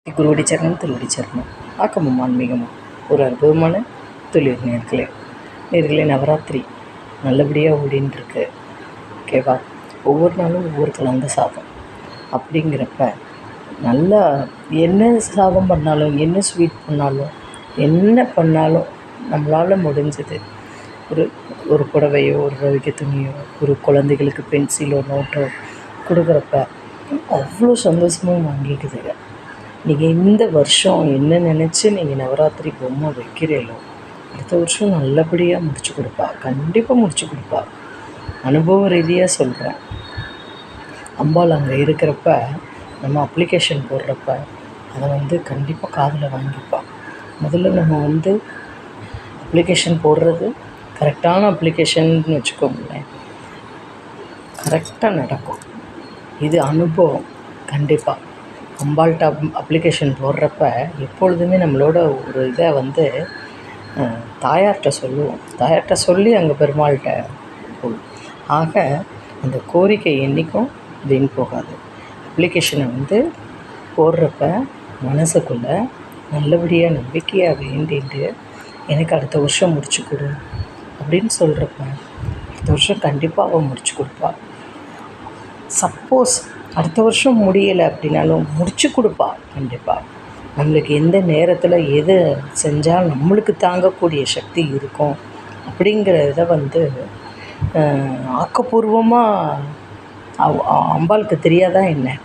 குருவடி சரணம் திருவடி சரணம் ஆக்கமும் ஆன்மீகமும் ஒரு அற்புதமான தொழில் நேர்களே நவராத்திரி நல்லபடியாக ஓடின்ட்டுருக்கு. ஓகேவா? ஒவ்வொரு நாளும் ஒவ்வொரு கலந்த சாதம் அப்படிங்கிறப்ப நல்லா என்ன சாதம் பண்ணாலும், என்ன ஸ்வீட் பண்ணாலும், என்ன பண்ணாலும் நம்மளால் முடிஞ்சது ஒரு ஒரு புடவையோ, ஒரு ரவிக்கை துணியோ, ஒரு குழந்தைகளுக்கு பென்சிலோ நோட்டோ கொடுக்குறப்ப அவ்வளோ சந்தோஷமும் வாங்கிக்குதுங்க. நீங்கள் இந்த வருஷம் என்ன நினச்சி நீங்கள் நவராத்திரி பொம்மை வைக்கிறீங்களோ அடுத்த வருஷம் நல்லபடியாக முடிச்சு கொடுப்பா. கண்டிப்பாக முடிச்சு கொடுப்பா. அனுபவ ரீதியாக சொல்கிறேன். அம்பாள் அங்கே இருக்கிறப்ப நம்ம அப்ளிகேஷன் போடுறப்ப அதை கண்டிப்பாக காதில் வாங்கிப்பா. முதல்ல நம்ம அப்ளிகேஷன் போடுறது கரெக்டான அப்ளிகேஷன்னு வச்சுக்கோங்களேன், கரெக்டாக நடக்கும். இது அனுபவம். கண்டிப்பாக அம்பாள்கிட்ட அப்ளிகேஷன் போடுறப்ப எப்பொழுதுமே நம்மளோட ஒரு இதை தாயார்கிட்ட சொல்லுவோம். தாயார்கிட்ட சொல்லி அங்கே பெருமாள்கிட்ட போகும். ஆக அந்த கோரிக்கை என்றைக்கும் வீண் போகாது. அப்ளிகேஷனை போடுறப்ப மனசுக்குள்ளே நல்லபடியாக நம்பிக்கையாக வேண்டிட்டு எனக்கு அடுத்த வருஷம் முடிச்சு கொடு அப்படின்னு சொல்கிறப்ப அடுத்த வருஷம் கண்டிப்பாக அவள் முடிச்சு கொடுப்பா. சப்போஸ் அடுத்த வருஷம் முடியலை அப்படின்னாலும் முடிச்சு கொடுப்பா. கண்டிப்பாக நம்மளுக்கு எந்த நேரத்தில் எது செஞ்சால் நம்மளுக்கு தாங்கக்கூடிய சக்தி இருக்கும் அப்படிங்கிறத ஆக்கப்பூர்வமாக அம்பாளுக்கு தெரியாதா என்ன?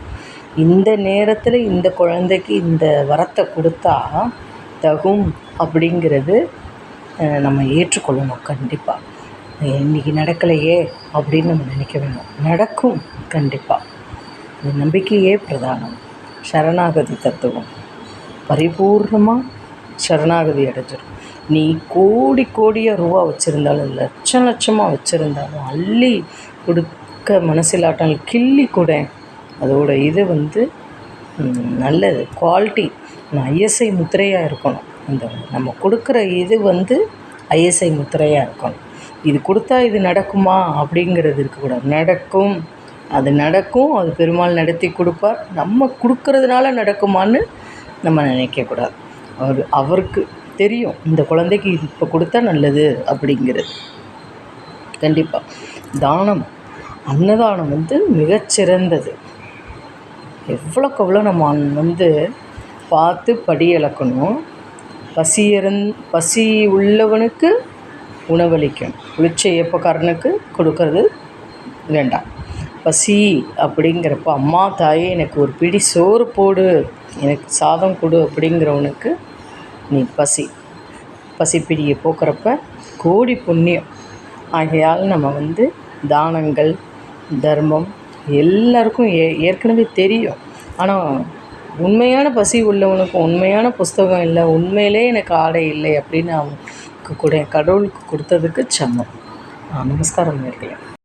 இந்த நேரத்தில் இந்த குழந்தைக்கு இந்த வரத்தை கொடுத்தா தகும் அப்படிங்கிறது நம்ம ஏற்றுக்கொள்ளணும். கண்டிப்பாக இன்றைக்கி நடக்கலையே அப்படின்னு நம்ம நினைக்க வேணும். நடக்கும் கண்டிப்பாக. இந்த நம்பிக்கையே பிரதானம். சரணாகதி தத்துவம் பரிபூர்ணமாக சரணாகதி அடைஞ்சிடும். நீ கோடி கோடியாக ரூபா வச்சுருந்தாலும், லட்சமாக வச்சுருந்தாலும், அள்ளி கொடுக்க மனசிலாட்டம் கிள்ளி கூட அதோட இது நல்லது குவாலிட்டி ஐஎஸ்ஐ முத்திரையாக இருக்கணும். இந்த நம்ம கொடுக்குற இது ஐஎஸ்ஐ முத்திரையாக இருக்கணும். இது கொடுத்தா இது நடக்குமா அப்படிங்கிறது இருக்கக்கூடாது. நடக்கும், அது நடக்கும். அது பெருமாள் நடத்தி கொடுப்பார். நம்ம கொடுக்கறதுனால நடக்குமான்னு நம்ம நினைக்கக்கூடாது. அவருக்கு தெரியும் இந்த குழந்தைக்கு இப்போ கொடுத்தா நல்லது அப்படிங்கிறது. கண்டிப்பாக தானம், அன்னதானம் மிகச்சிறந்தது. எவ்வளோக்கு எவ்வளோ நம்ம பார்த்து படி இழக்கணும். பசி உள்ளவனுக்கு உணவளிக்கும், குளிச்ச ஏப்பக்காரனுக்கு கொடுக்கறது வேண்டாம். பசி அப்படிங்கிறப்ப அம்மா தாயே எனக்கு ஒரு பிடி சோறு போடு, எனக்கு சாதம் கொடு அப்படிங்கிறவனுக்கு நீ பசிப்பிடியை போக்குறப்ப கோடி புண்ணியம். ஆகையால் நம்ம தானங்கள் தர்மம் எல்லாருக்கும் ஏற்கனவே தெரியும். ஆனால் உண்மையான பசி உள்ளவனுக்கு உண்மையான புஸ்தகம் இல்லை, உண்மையிலே எனக்கு ஆடை இல்லை அப்படின்னு அவனுக்கு கடவுளுக்கு கொடுத்ததுக்கு சமம். நமஸ்காரம் நேர்களே.